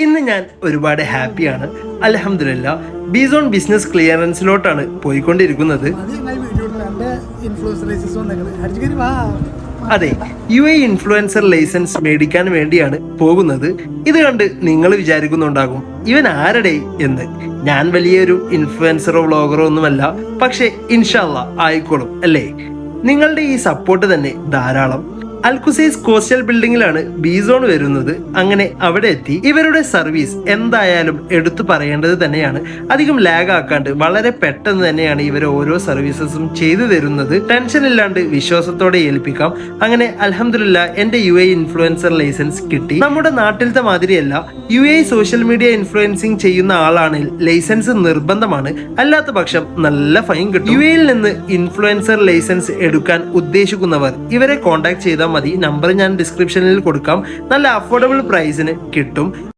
ഇന്ന് ഞാൻ ഒരുപാട് ഹാപ്പിയാണ്. അൽഹംദുലില്ലാ, ബീസോൺ ബിസിനസ് ക്ലിയറൻസിലോട്ടാണ് പോയിക്കൊണ്ടിരിക്കുന്നത്. അതെ, UAE ഇൻഫ്ലുവൻസർ ലൈസൻസ് മേടിക്കാൻ വേണ്ടിയാണ് പോകുന്നത്. ഇത് കണ്ട് നിങ്ങൾ വിചാരിക്കുന്നുണ്ടാകും, ഇവൻ ആരുടെ എന്ന്. ഞാൻ വലിയൊരു ഇൻഫ്ലുവൻസറോ വ്ളോഗറോ ഒന്നുമല്ല, പക്ഷെ ഇൻഷാ അല്ലാ ആയിക്കോളും അല്ലേ. നിങ്ങളുടെ ഈ സപ്പോർട്ട് തന്നെ ധാരാളം. അൽഖുസൈസ് കോസ്റ്റൽ ബിൽഡിങ്ങിലാണ് ബീസോൺ വരുന്നത്. അങ്ങനെ അവിടെ എത്തി ഇവരുടെ സർവീസ് എന്തായാലും എടുത്തു പറയേണ്ടത് തന്നെയാണ്. അധികം ലാഗ് ആക്കാണ്ട് വളരെ പെട്ടെന്ന് തന്നെയാണ് ഇവർ ഓരോ സർവീസസും ചെയ്തു തരുന്നത്. ടെൻഷൻ ഇല്ലാണ്ട് വിശ്വാസത്തോടെ ഏൽപ്പിക്കാം. അങ്ങനെ അൽഹംദുലില്ലാ എന്റെ UAE ഇൻഫ്ലുവൻസർ ലൈസൻസ് കിട്ടി. നമ്മുടെ നാട്ടിലത്തെ മാതിരിയല്ല, UAE സോഷ്യൽ മീഡിയ ഇൻഫ്ലുവൻസിങ് ചെയ്യുന്ന ആളാണെങ്കിൽ ലൈസൻസ് നിർബന്ധമാണ്. അല്ലാത്ത പക്ഷം നല്ല ഫൈൻ കിട്ടും. UAE നിന്ന് ഇൻഫ്ലുവൻസർ ലൈസൻസ് എടുക്കാൻ ഉദ്ദേശിക്കുന്നവർ ഇവരെ കോൺടാക്ട് ചെയ്താൽ മതി. നമ്പർ ഞാൻ ഡിസ്ക്രിപ്ഷനിൽ കൊടുക്കാം. നല്ല അഫോർഡബിൾ പ്രൈസിന് കിട്ടും.